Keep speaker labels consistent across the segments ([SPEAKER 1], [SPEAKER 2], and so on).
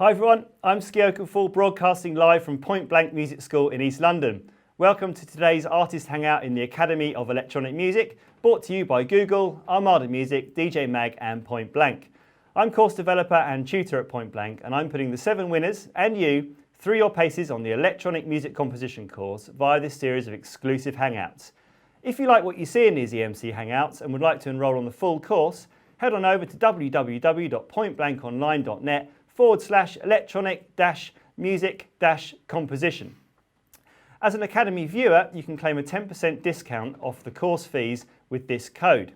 [SPEAKER 1] Hi everyone, I'm Ski Oakenfold, broadcasting live from Point Blank Music School in East London. Welcome to today's Artist Hangout in the Academy of Electronic Music, brought to you by Google, Armada Music, DJ Mag and Point Blank. I'm course developer and tutor at Point Blank, and I'm putting the 7 winners and you through your paces on the Electronic Music Composition course via this series of exclusive Hangouts. If you like what you see in these EMC Hangouts and would like to enrol on the full course, head on over to www.pointblankonline.net/electronic-music-composition. As an Academy viewer, you can claim a 10% discount off the course fees with this code.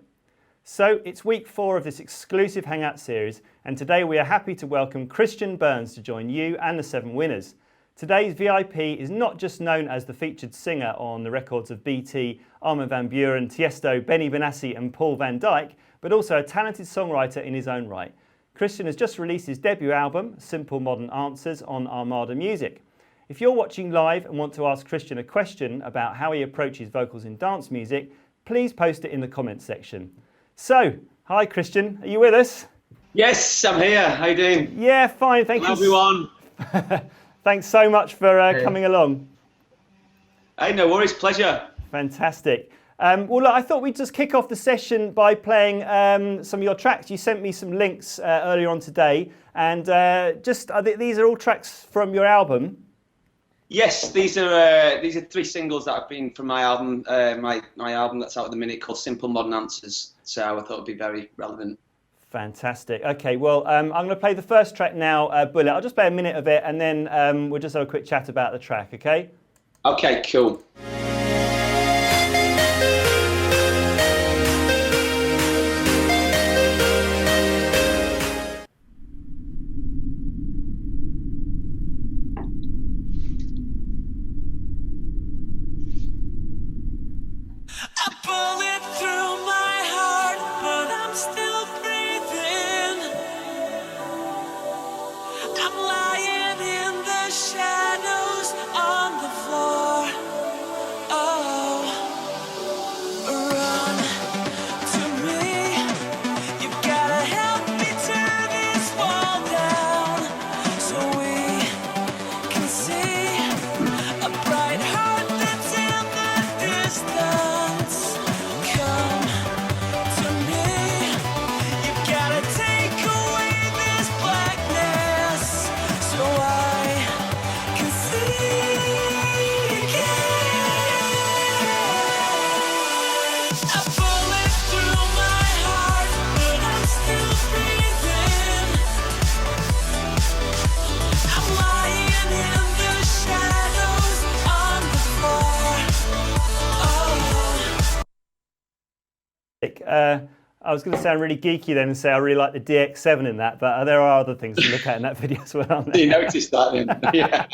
[SPEAKER 1] So it's week 4 of this exclusive Hangout series, and today we are happy to welcome Christian Burns to join you and the 7 winners. Today's VIP is not just known as the featured singer on the records of BT, Armin van Buuren, Tiesto, Benny Benassi and Paul van Dyk, but also a talented songwriter in his own right. Christian has just released his debut album, Simple Modern Answers, on Armada Music. If you're watching live and want to ask Christian a question about how he approaches vocals in dance music, please post it in the comments section. So, hi Christian, are you with us?
[SPEAKER 2] Yes, I'm here. How you doing?
[SPEAKER 1] Yeah, fine, thank you.
[SPEAKER 2] Everyone.
[SPEAKER 1] Thanks so much for coming along.
[SPEAKER 2] Hey, no worries, pleasure.
[SPEAKER 1] Fantastic. Well, look, I thought we'd just kick off the session by playing some of your tracks. You sent me some links earlier on today, and these are all tracks from your album.
[SPEAKER 2] Yes, these are 3 singles that have been from my album, my album that's out at the minute called Simple Modern Answers. So I thought it'd be very relevant.
[SPEAKER 1] Fantastic. Okay, well, I'm going to play the first track now, Bullet. I'll just play a minute of it, and then we'll just have a quick chat about the track. Okay?
[SPEAKER 2] Okay, cool.
[SPEAKER 1] I was going to sound really geeky then and say I really like the DX7 in that, but there are other things to look at in that video as well, aren't there?
[SPEAKER 2] You noticed that then? Yeah.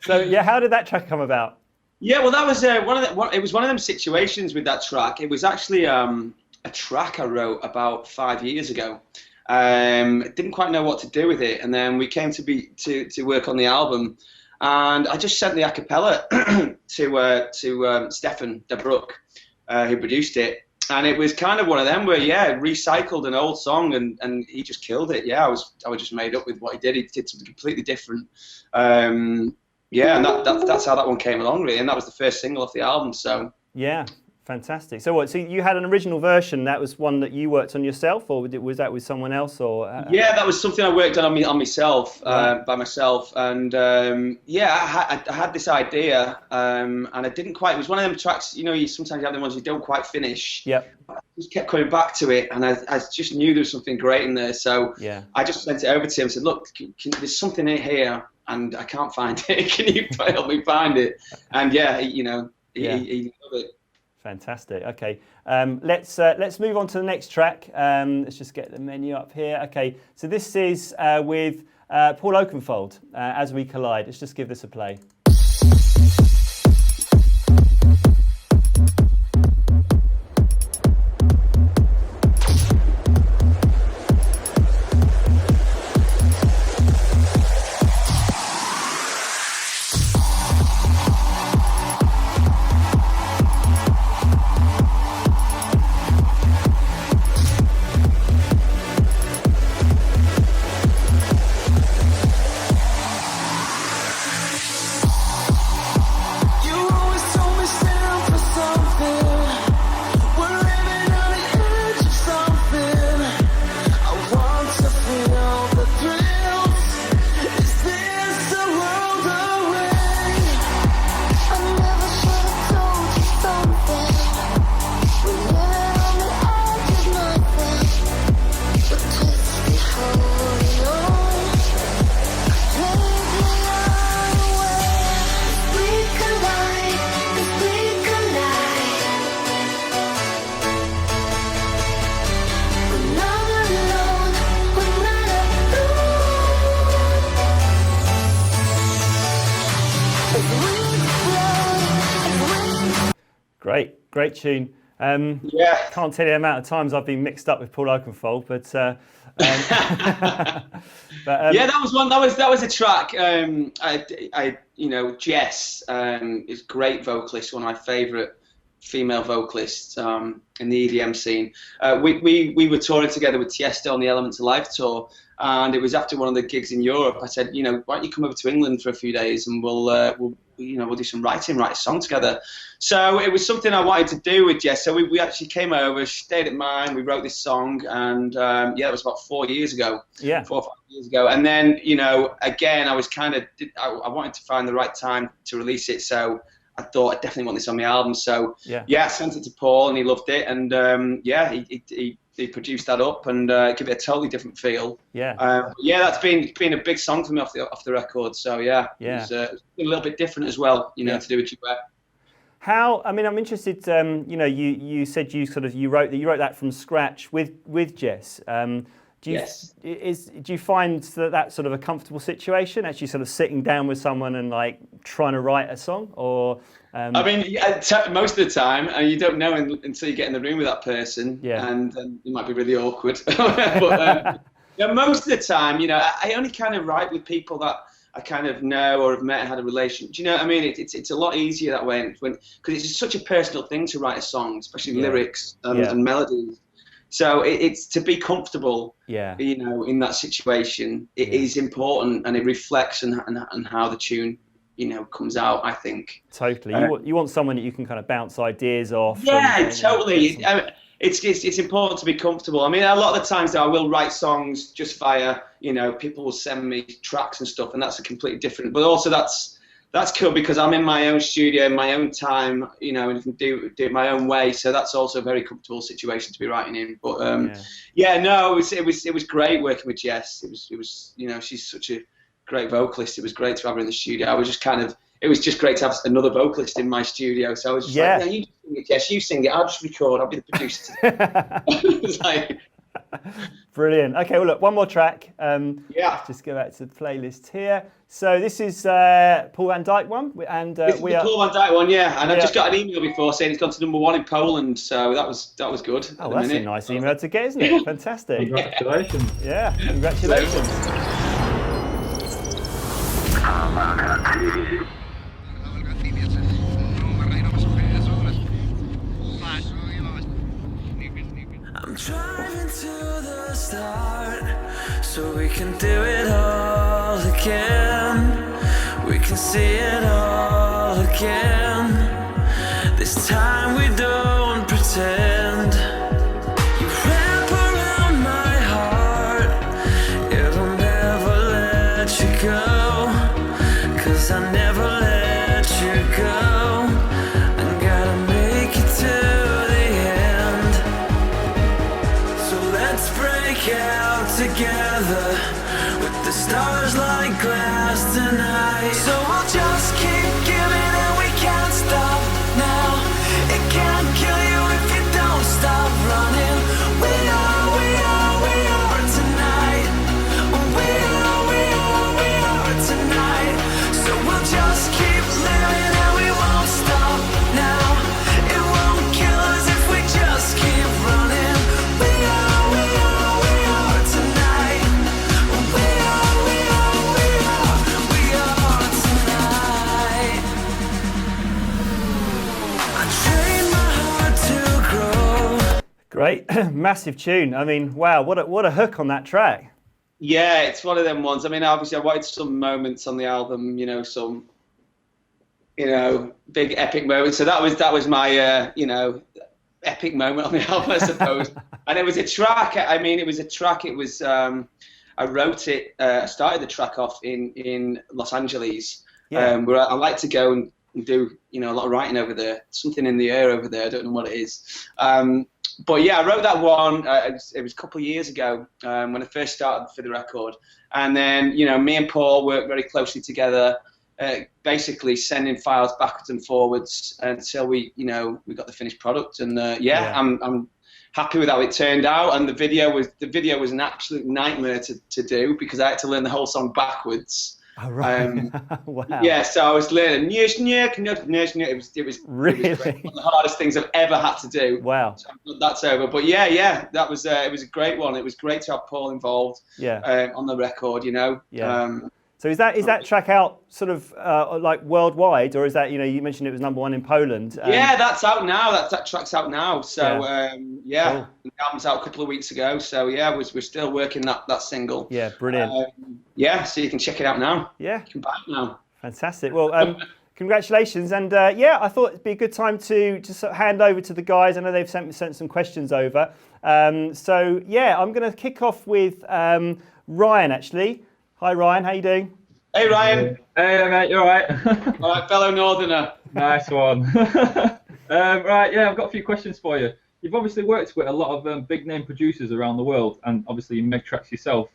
[SPEAKER 1] So yeah, how did that track come about?
[SPEAKER 2] Yeah, well, that was it was one of them situations with that track. It was actually a track I wrote about 5 years ago. Didn't quite know what to do with it, and then we came to work on the album, and I just sent the a cappella to Stefan de Broek, who produced it. And it was kind of one of them where, recycled an old song and he just killed it. Yeah, I was just made up with what he did. He did something completely different. And that's how that one came along, really. And that was the first single off the album. So yeah.
[SPEAKER 1] Fantastic. So what? So you had an original version. That was one that you worked on yourself, or was that with someone else? Or
[SPEAKER 2] yeah, that was something I worked on myself, by myself. And I had this idea, and I didn't quite. It was one of them tracks. You know, sometimes you have the ones you don't quite finish.
[SPEAKER 1] Yep.
[SPEAKER 2] I just kept coming back to it, and I just knew there was something great in there. So I just sent it over to him and said, "Look, there's something in here, and I can't find it. Can you help me find it?" And he loved it.
[SPEAKER 1] Fantastic. Okay, let's move on to the next track. Let's just get the menu up here. Okay, so this is with Paul Oakenfold, As We Collide. Let's just give this a play. great tune.
[SPEAKER 2] Yeah.
[SPEAKER 1] Can't tell you the amount of times I've been mixed up with Paul Oakenfold, but
[SPEAKER 2] yeah, that was one. That was a track. Jess is a great vocalist, one of my favourite female vocalists in the EDM scene. We were touring together with Tiesto on the Elements of Life tour, and it was after one of the gigs in Europe. I said, why don't you come over to England for a few days and we'll do some write a song together. So it was something I wanted to do with Jess. So we actually came over, stayed at mine, we wrote this song, and it was about 4 years ago.
[SPEAKER 1] Yeah.
[SPEAKER 2] 4 or 5 years ago. And then, again, I was I wanted to find the right time to release it. So I thought I definitely want this on my album. So I sent it to Paul and he loved it. And he produced that up and give it a totally different feel. That's been a big song for me off the record. So it's a little bit different as well, to do with duet.
[SPEAKER 1] I'm interested. You said you wrote that from scratch with Jess. Do you find that sort of a comfortable situation, actually sort of sitting down with someone and like trying to write a song, or?
[SPEAKER 2] Most of the time, you don't know until you get in the room with that person, and it might be really awkward. But most of the time, I only kind of write with people that I kind of know or have met and had a relation. Do you know what I mean? It's a lot easier that way, because it's such a personal thing to write a song, especially lyrics and melodies. So it's to be comfortable, in that situation. It is important, and it reflects on how the tune, comes out, I think.
[SPEAKER 1] Totally. You want someone that you can kind of bounce ideas off.
[SPEAKER 2] Yeah, totally. It's important to be comfortable. I mean, a lot of the times though, I will write songs just via, people will send me tracks and stuff, and that's a completely different. But also that's cool because I'm in my own studio, in my own time, and can do it my own way. So that's also a very comfortable situation to be writing in. But it was great working with Jess. It was she's such a great vocalist. It was great to have her in the studio. It was just great to have another vocalist in my studio. So I was just like, you sing it, Jess, you sing it. I'll just record. I'll be the producer today. It was like.
[SPEAKER 1] Brilliant. Okay, well, look, one more track. Let's just go back to the playlist here. So this is Paul van Dyk one, and
[SPEAKER 2] this is the Paul van Dyk one, And I just got an email before saying it's gone to #1 in Poland, so that was good.
[SPEAKER 1] Oh, that's a nice email to get, isn't it? Fantastic.
[SPEAKER 3] Congratulations.
[SPEAKER 1] Yeah, congratulations.
[SPEAKER 4] I'm driving to the start, so we can do it all again. We can see it all again. This time we don't pretend. You wrap around my heart, it'll never let you go, 'cause I never let you go. I gotta make it to the end. So let's break out together with the stars like glass tonight. So we'll just keep giving and we can't stop now. It can't kill you if you don't stop running. We are tonight. We are tonight. So we'll just keep living and we won't stop now. It won't kill us if we just keep running. We are tonight. We are tonight. I train my heart to grow.
[SPEAKER 1] Great, massive tune. I mean, wow, what a hook on that track.
[SPEAKER 2] Yeah, it's one of them ones. I mean, obviously, I wanted some moments on the album, some, big epic moments. So that was my, epic moment on the album, I suppose. And it was a track. I mean, it was a track. It was. I wrote it. I started the track off in Los Angeles, where I like to go and do, a lot of writing over there. Something in the air over there. I don't know what it is. But yeah, I wrote that one. It was a couple of years ago when I first started for the record. And then, me and Paul worked very closely together, basically sending files backwards and forwards until we got the finished product. And I'm happy with how it turned out. And the video was an absolute nightmare to do because I had to learn the whole song backwards.
[SPEAKER 1] Oh, right. Wow.
[SPEAKER 2] Yeah, so I was learning. It was
[SPEAKER 1] Really?
[SPEAKER 2] one of the hardest things I've ever had to do.
[SPEAKER 1] Wow.
[SPEAKER 2] So that's over. But yeah, that was it was a great one. It was great to have Paul involved.
[SPEAKER 1] Yeah.
[SPEAKER 2] On the record,
[SPEAKER 1] Yeah. So is that track out sort of like worldwide, or is that, you mentioned it was #1 in Poland?
[SPEAKER 2] Yeah, that's out now. That track's out now. So
[SPEAKER 1] Cool.
[SPEAKER 2] The album's out a couple of weeks ago. So yeah, we're still working that single.
[SPEAKER 1] Yeah, brilliant.
[SPEAKER 2] So you can check it out now.
[SPEAKER 1] Yeah.
[SPEAKER 2] You can buy it now.
[SPEAKER 1] Fantastic. Well, congratulations. And I thought it'd be a good time to sort of hand over to the guys. I know they've sent some questions over. I'm going to kick off with Ryan, actually. Hi, Ryan. How you doing?
[SPEAKER 2] Hey, Ryan.
[SPEAKER 3] Hey, mate. You all right?
[SPEAKER 2] All right, fellow Northerner.
[SPEAKER 3] Nice one. Right, yeah, I've got a few questions for you. You've obviously worked with a lot of big name producers around the world, and obviously you make tracks yourself.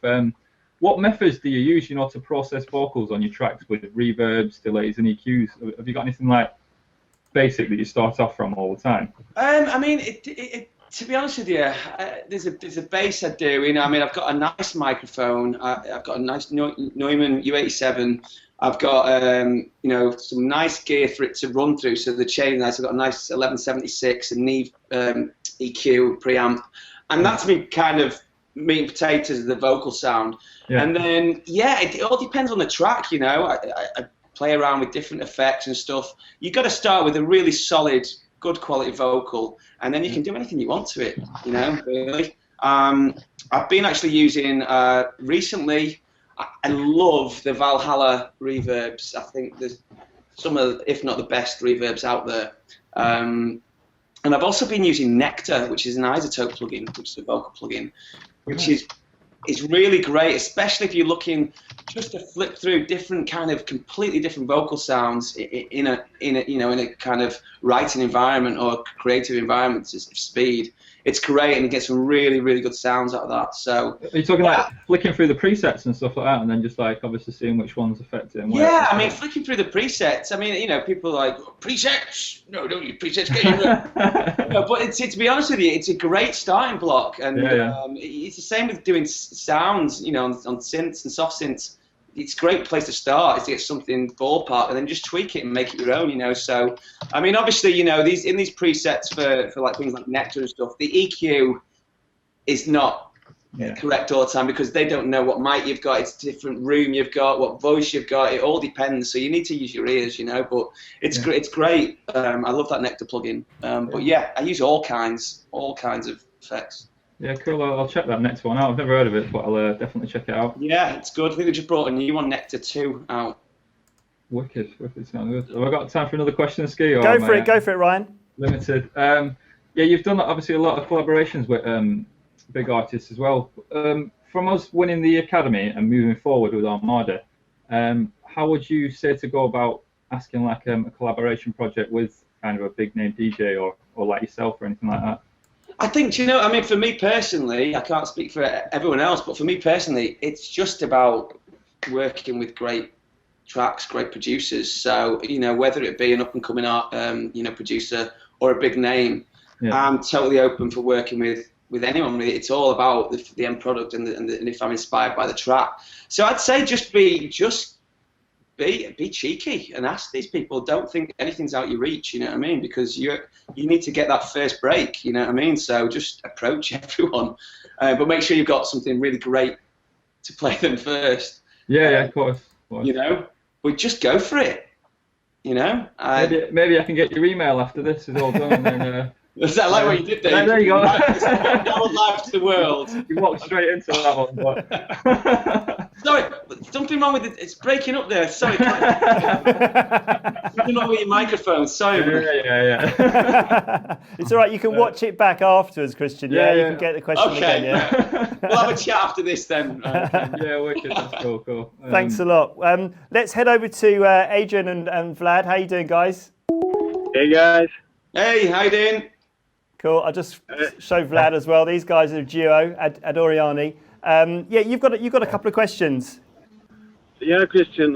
[SPEAKER 3] What methods do you use, to process vocals on your tracks with reverbs, delays, and EQs? Have you got anything like basic that you start off from all the time?
[SPEAKER 2] I mean, to be honest with you, there's a bass I do. I've got a nice microphone. I've got a nice Neumann U87. I've got some nice gear for it to run through. So the chain, I've got a nice 1176 and Neve EQ preamp, and that's me kind of meat and potatoes of the vocal sound. Yeah. And then it all depends on the track. I play around with different effects and stuff. You got to start with a really solid, good quality vocal, and then you can do anything you want to it, really. I've been actually using recently, I love the Valhalla reverbs. I think there's some of, if not the best reverbs out there. And I've also been using Nectar, which is an isotope plugin, which is a vocal plugin, which is really great, especially if you're looking just to flip through different kind of completely different vocal sounds in a kind of writing environment or creative environment of speed. It's great, and you get some really, really good sounds out of that. So
[SPEAKER 3] are you talking like flicking through the presets and stuff like that, and then just like obviously seeing which one's effective? And
[SPEAKER 2] yeah, I mean, flicking through the presets. I mean, people are like, presets? No, don't use presets. But to be honest with you, it's a great starting block, and it's the same with doing sounds. On synths and soft synths. It's a great place to start, is to get something ballpark and then just tweak it and make it your own, So, I mean, obviously, these presets for like things like Nectar and stuff, the EQ is not correct all the time because they don't know what mic you've got, it's a different room you've got, what voice you've got, it all depends. So you need to use your ears, but it's great. It's great. I love that Nectar plugin. But yeah, I use all kinds of effects.
[SPEAKER 3] Yeah, cool. I'll check that next one out. I've never heard of it, but I'll definitely check it out.
[SPEAKER 2] Yeah, it's good. I think they just brought a new one, Nectar 2, out.
[SPEAKER 3] Wicked. Sounds good. Have I got time for another question, Ski?
[SPEAKER 1] Go for it, Ryan.
[SPEAKER 3] Limited. You've done obviously a lot of collaborations with big artists as well. From us winning the Academy and moving forward with Armada, how would you say to go about asking like a collaboration project with kind of a big name DJ or like yourself or anything like that?
[SPEAKER 2] I think, for me personally, I can't speak for everyone else, but for me personally, it's just about working with great tracks, great producers. So, whether it be an up-and-coming art, producer or a big name, I'm totally open for working with anyone. Really. It's all about the end product and if I'm inspired by the track. So I'd say just be cheeky and ask these people. Don't think anything's out your reach, you know what I mean? Because you need to get that first break, you know what I mean? So just approach everyone, but make sure you've got something really great to play them first.
[SPEAKER 3] Yeah, of course.
[SPEAKER 2] But just go for it,
[SPEAKER 3] Maybe I can get your email after this is all done, and then.
[SPEAKER 2] Is that like what you did there?
[SPEAKER 3] There you go.
[SPEAKER 2] Live to the world.
[SPEAKER 3] You walked straight into that one. But...
[SPEAKER 2] Sorry, something wrong with it. It's breaking up there. Sorry. Something wrong with your microphone. Sorry.
[SPEAKER 3] Yeah.
[SPEAKER 1] It's all right. You can watch it back afterwards, Christian. You can get the question again. Yeah.
[SPEAKER 2] We'll have a chat after this then.
[SPEAKER 3] Yeah, wicked. That's cool.
[SPEAKER 1] Thanks a lot. Let's head over to Adrian and Vlad. How you doing, guys?
[SPEAKER 5] Hey, guys.
[SPEAKER 2] Hey, how you doing?
[SPEAKER 1] Cool. I'll just show Vlad as well. These guys are a duo, Adoriani. You've got a couple of questions.
[SPEAKER 5] Yeah, Christian.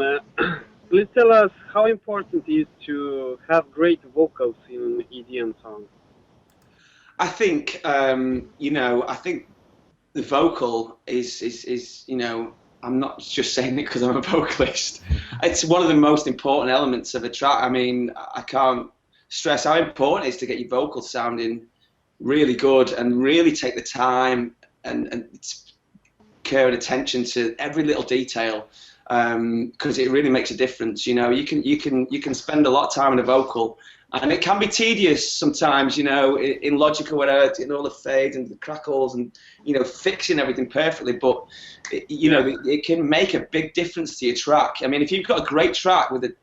[SPEAKER 5] Please tell us how important it is to have great vocals in EDM songs.
[SPEAKER 2] I think I think the vocal is I'm not just saying it because I'm a vocalist. It's one of the most important elements of a track. I mean, I can't stress how important it is to get your vocals sounding really good and really take the time and care and attention to every little detail, because it really makes a difference. You know, you can spend a lot of time on a vocal, and it can be tedious sometimes, you know, in Logic or whatever, in all the fades and the crackles and, you know, fixing everything perfectly. But, you know, it can make a big difference to your track. I mean, if you've got a great track with a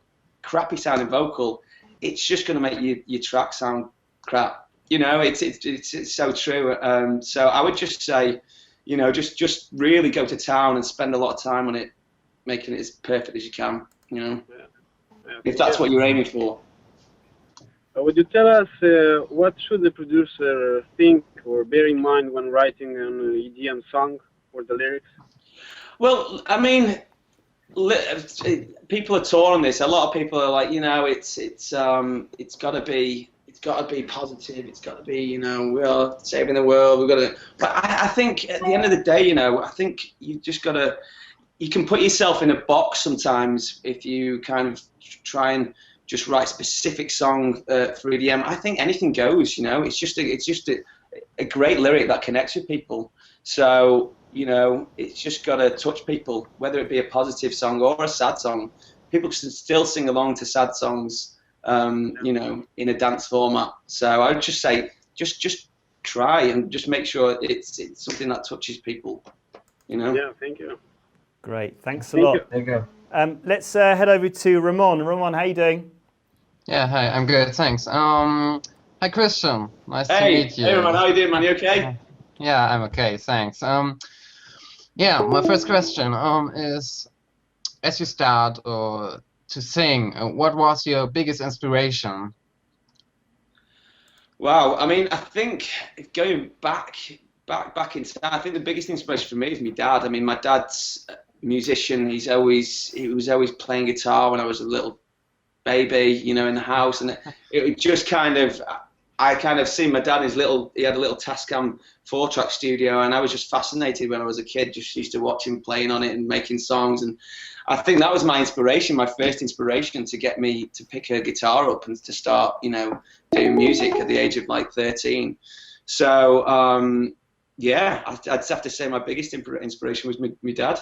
[SPEAKER 2] crappy sounding vocal, it's just going to make your track sound crap. You know, it's so true. So I would just say, you know, just really go to town and spend a lot of time on it, making it as perfect as you can, you know, if that's what you're aiming for.
[SPEAKER 5] Would you tell us what should the producer think or bear in mind when writing an EDM song or the lyrics?
[SPEAKER 2] Well, I mean, people are torn on this. A lot of people are like, you know, it's got to be positive. It's got to be, you know, we are saving the world. We've got to. But I think at the end of the day, you know, I think you just got to. You can put yourself in a box sometimes if you kind of try and just write specific song for EDM. I think anything goes. You know, it's just a great lyric that connects with people. So, you know, it's just got to touch people, whether it be a positive song or a sad song. People can still sing along to sad songs, you know, in a dance format. So I would just say, just try and just make sure it's something that touches people, you know?
[SPEAKER 5] Yeah, thank you.
[SPEAKER 1] Great, thanks a lot.
[SPEAKER 6] There you go.
[SPEAKER 1] Let's head over to Ramon. Ramon, how you doing?
[SPEAKER 6] Yeah, hi, I'm good, thanks. Hi, Christian. Nice to meet you.
[SPEAKER 2] Hey, man, how you doing, man? You okay?
[SPEAKER 6] Yeah, I'm okay, thanks. Yeah, my first question is, as you start to sing, what was your biggest inspiration?
[SPEAKER 2] Wow, I mean, I think going back in time, I think the biggest inspiration for me is my dad. I mean, my dad's a musician. He was always playing guitar when I was a little baby, you know, in the house, and it just kind of, I kind of see my dad, he had a little Tascam 4-track studio, and I was just fascinated when I was a kid, just used to watch him playing on it and making songs. And I think that was my inspiration, my first inspiration to get me to pick a guitar up and to start, you know, doing music at the age of like 13. So, yeah, I'd have to say my biggest inspiration was my dad.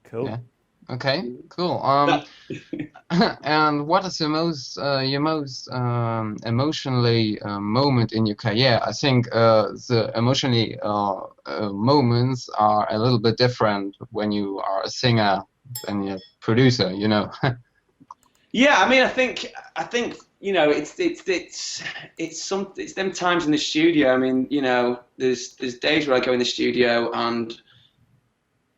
[SPEAKER 1] Cool.
[SPEAKER 6] Yeah. Okay, cool. And what is your most emotionally moment in your career? I think the emotionally moments are a little bit different when you are a singer than a producer, you know.
[SPEAKER 2] Yeah, I mean, I think you know, it's them times in the studio. I mean, you know, there's days where I go in the studio and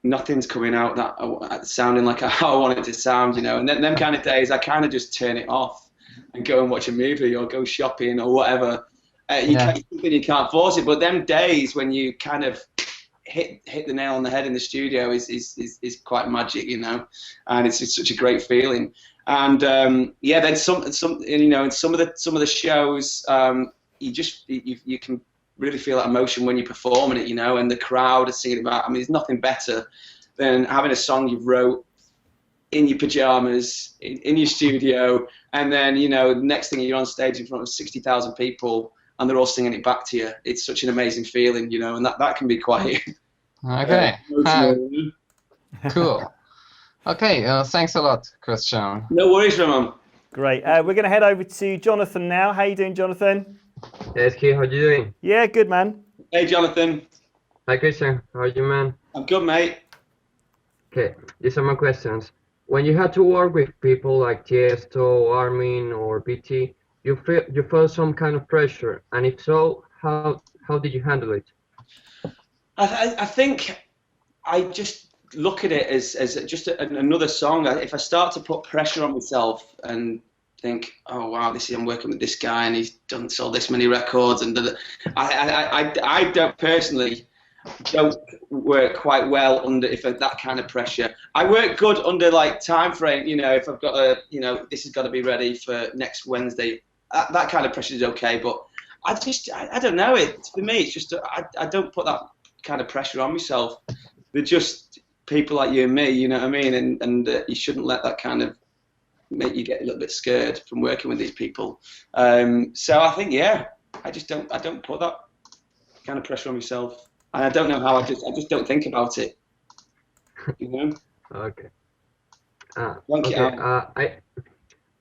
[SPEAKER 2] nothing's coming out that sounding like how I want it to sound, you know. And then them kind of days, I kind of just turn it off and go and watch a movie or go shopping or whatever. You can't force it, but them days when you kind of hit the nail on the head in the studio is quite magic, you know. And it's such a great feeling. And yeah, then some you know, in some of the shows, you can really feel that emotion when you're performing it, you know, and the crowd is singing about. I mean, there's nothing better than having a song you wrote in your pajamas in your studio, and then, you know, next thing you're on stage in front of 60,000 people and they're all singing it back to you. It's such an amazing feeling, you know, and that can be quite
[SPEAKER 6] Okay. Cool. Okay, thanks a lot, Christian.
[SPEAKER 2] No worries, Ramon.
[SPEAKER 1] Great. We're going to head over to Jonathan now. How you doing, Jonathan?
[SPEAKER 7] Yes, Key, how you doing?
[SPEAKER 1] Yeah, good, man.
[SPEAKER 2] Hey, Jonathan.
[SPEAKER 7] Hi, Christian. How are you, man?
[SPEAKER 2] I'm good, mate.
[SPEAKER 7] Okay, these are my questions. When you had to work with people like Tiesto, Armin, or BT, you felt some kind of pressure, and if so, how did you handle it?
[SPEAKER 2] I think I just look at it as just another song. If I start to put pressure on myself and think, oh wow, I'm working with this guy and he's sold this many records, and I don't personally work quite well under that kind of pressure. I work good under like time frame, you know, if I've got this has got to be ready for next Wednesday. That kind of pressure is okay, but I don't know. For me, it's just I don't put that kind of pressure on myself. people like you and me, you know what I mean? And you shouldn't let that kind of make you get a little bit scared from working with these people. So I think, yeah, I don't put that kind of pressure on myself. And I don't know how, I just don't think about it, you know?
[SPEAKER 7] Okay.
[SPEAKER 2] Thank you.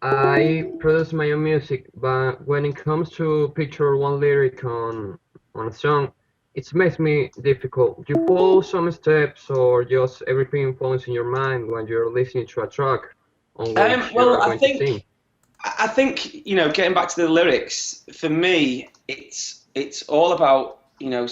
[SPEAKER 7] I produce my own music, but when it comes to picture one lyric on a song, it makes me difficult. You follow some steps, or just everything falls in your mind when you're listening to a track on which you're going to sing?
[SPEAKER 2] I think, you know, getting back to the lyrics, for me, it's all about, you know,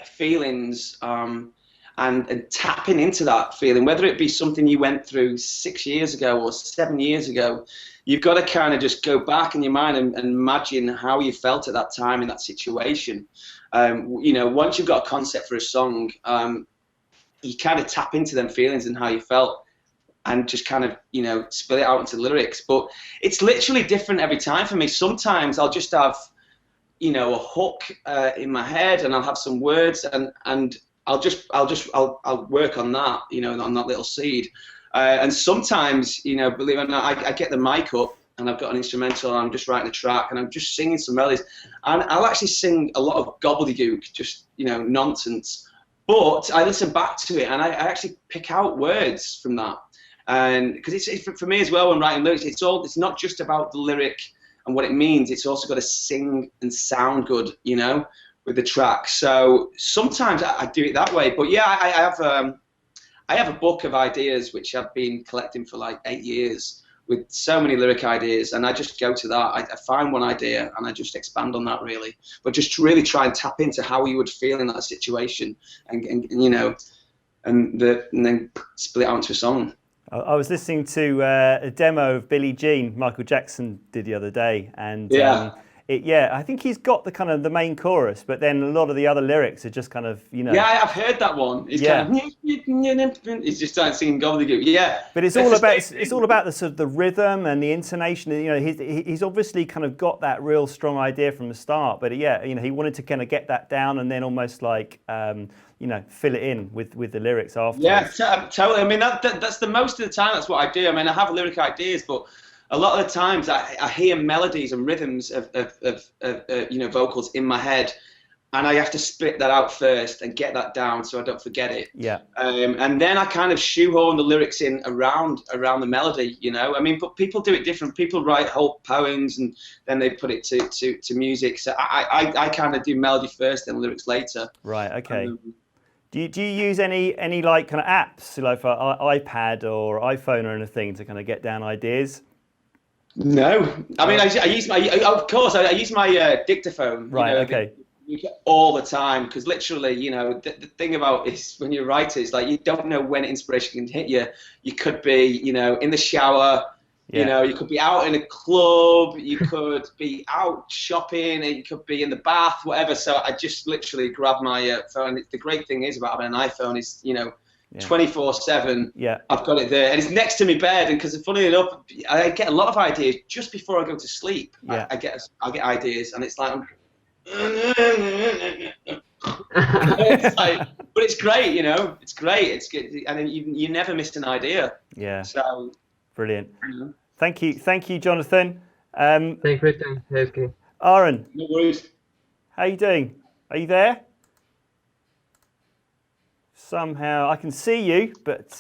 [SPEAKER 2] feelings, and tapping into that feeling, whether it be something you went through 6 years ago or 7 years ago. You've got to kind of just go back in your mind and imagine how you felt at that time in that situation. You know, once you've got a concept for a song, you kind of tap into them feelings and how you felt, and just kind of, you know, spill it out into lyrics. But it's literally different every time for me. Sometimes I'll just have, you know, a hook in my head, and I'll have some words, and I'll work on that, you know, on that little seed. And sometimes, you know, believe it or not, I get the mic up and I've got an instrumental and I'm just writing a track and I'm just singing some melodies. And I'll actually sing a lot of gobbledygook, just, you know, nonsense. But I listen back to it and I actually pick out words from that. And because it's for me as well, when writing lyrics, it's not just about the lyric and what it means. It's also got to sing and sound good, you know, with the track. So sometimes I do it that way. But yeah, I have a book of ideas which I've been collecting for like 8 years with so many lyric ideas, and I just go to that. I find one idea and I just expand on that, really. But just to really try and tap into how you would feel in that situation, and you know, and then split it out into a song.
[SPEAKER 1] I was listening to a demo of Billie Jean Michael Jackson did the other day, and I think he's got the kind of the main chorus, but then a lot of the other lyrics are just kind of, you know.
[SPEAKER 2] Yeah, I've heard that one. It's kind of, he's just starting singing gobbledygook. Yeah.
[SPEAKER 1] But it's all about the sort of the rhythm and the intonation. You know, he's obviously kind of got that real strong idea from the start. But yeah, you know, he wanted to kind of get that down and then almost like, you know, fill it in with the lyrics afterwards.
[SPEAKER 2] Yeah, totally. I mean, that's the most of the time. That's what I do. I mean, I have lyric ideas, but a lot of the times I hear melodies and rhythms of you know, vocals in my head, and I have to spit that out first and get that down so I don't forget it.
[SPEAKER 1] Yeah.
[SPEAKER 2] And then I kind of shoehorn the lyrics in around the melody, you know. I mean, but people do it different. People write whole poems and then they put it to music. So I kind of do melody first and lyrics later.
[SPEAKER 1] Right. Okay. Do you use any like kind of apps, like for iPad or iPhone or anything, to kind of get down ideas?
[SPEAKER 2] No, I mean, I use I use my dictaphone.
[SPEAKER 1] Right.
[SPEAKER 2] You know,
[SPEAKER 1] okay.
[SPEAKER 2] All the time, because literally, you know, the thing about is when you're writing, is like you don't know when inspiration can hit you. You could be, you know, in the shower. Yeah. You know, you could be out in a club. You could be out shopping. And you could be in the bath, whatever. So I just literally grab my phone. The great thing is about having an iPhone is, you know, 24/7.
[SPEAKER 1] Yeah,
[SPEAKER 2] I've got it there, and it's next to me bed. And because funny enough, I get a lot of ideas just before I go to sleep.
[SPEAKER 1] Yeah.
[SPEAKER 2] I get ideas, and it's like, it's like, but it's great, you know. It's great. It's good, and then you never miss an idea.
[SPEAKER 1] Yeah.
[SPEAKER 2] So
[SPEAKER 1] brilliant.
[SPEAKER 2] You know.
[SPEAKER 1] Thank you, Jonathan.
[SPEAKER 7] Thank you, Christian.
[SPEAKER 1] Aaron,
[SPEAKER 2] No worries.
[SPEAKER 1] how you doing? Are you there? Somehow I can see you, but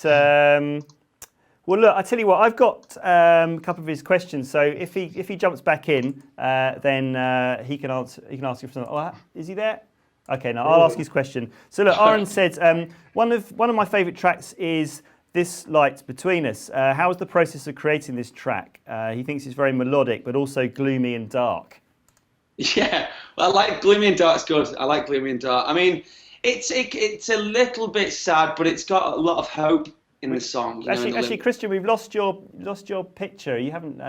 [SPEAKER 1] well, look, I tell you what, I've got a couple of his questions. So if he jumps back in, then he can answer. He can ask you for something. Oh, is he there? Okay, now I'll ask his question. So look, Aaron said one of my favourite tracks is This Light Between Us. How was the process of creating this track? He thinks it's very melodic, but also gloomy and dark.
[SPEAKER 2] Yeah, well, I like gloomy and dark's good. I like gloomy and dark. I mean, it's a little bit sad, but it's got a lot of hope in the song.
[SPEAKER 1] Actually, Christian, we've lost your picture. You haven't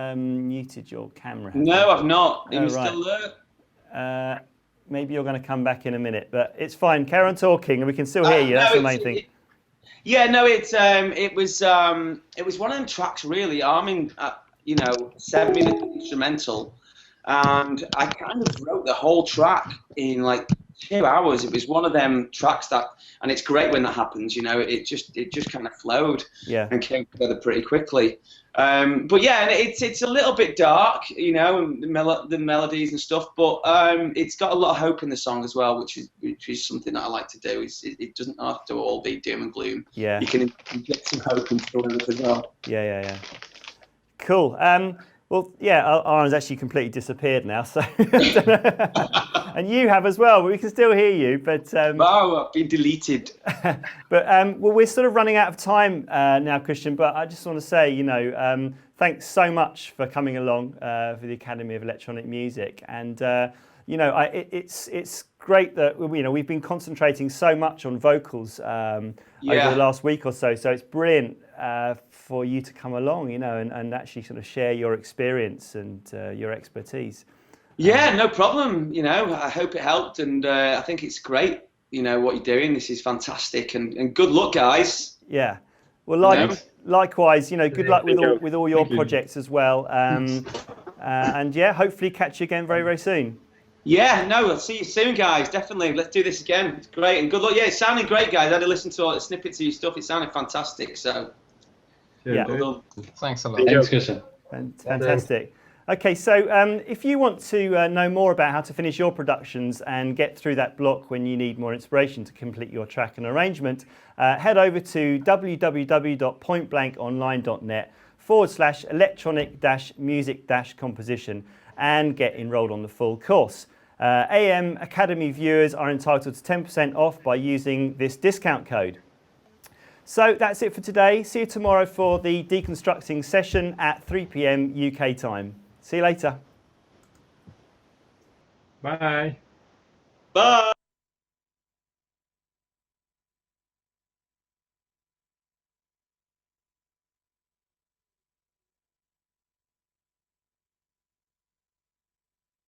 [SPEAKER 1] muted your camera.
[SPEAKER 2] No, I've not. Are you
[SPEAKER 1] right.
[SPEAKER 2] still there?
[SPEAKER 1] Maybe you're going to come back in a minute, but it's fine. Carry on talking, and we can still hear you. That's the main thing.
[SPEAKER 2] It was one of them tracks really. Armin, you know, sent me the instrumental, and I kind of wrote the whole track in like 2 hours. It was one of them tracks that, and it's great when that happens. It just kind of flowed and came together pretty quickly. But yeah, and it's a little bit dark, and the melodies and stuff. But it's got a lot of hope in the song as well, which is something that I like to do. It doesn't have to all be doom and gloom.
[SPEAKER 1] Yeah.
[SPEAKER 2] You can get some hope and story as well.
[SPEAKER 1] Yeah. Cool. Well, yeah, Aaron's actually completely disappeared now, so and you have as well. But we can still hear you. But
[SPEAKER 2] wow, I've been deleted.
[SPEAKER 1] But well, we're sort of running out of time now, Christian. But I just want to say, thanks so much for coming along for the Academy of Electronic Music, and it's great that we've been concentrating so much on vocals over the last week or so. So it's brilliant for you to come along, and actually sort of share your experience and your expertise.
[SPEAKER 2] Yeah, no problem. I hope it helped, and I think it's great. What you're doing. This is fantastic, and good luck, guys.
[SPEAKER 1] Yeah. Well, likewise, good luck with all your projects as well. And yeah, hopefully catch you again very, very soon. Yeah, no, I'll see you soon, guys. Definitely. Let's do this again. It's great, and good luck. Yeah, it sounded great, guys. I had to listen to all the snippets of your stuff. It sounded fantastic. So, yeah.
[SPEAKER 6] Thanks a lot.
[SPEAKER 2] Thanks, Christian.
[SPEAKER 1] Fantastic. Okay, so if you want to know more about how to finish your productions and get through that block when you need more inspiration to complete your track and arrangement, head over to www.pointblankonline.net/electronic-music-composition and get enrolled on the full course. AM Academy viewers are entitled to 10% off by using this discount code. So that's it for today. See you tomorrow for the deconstructing session at 3 p.m. UK time. See you later.
[SPEAKER 3] Bye.
[SPEAKER 2] Bye.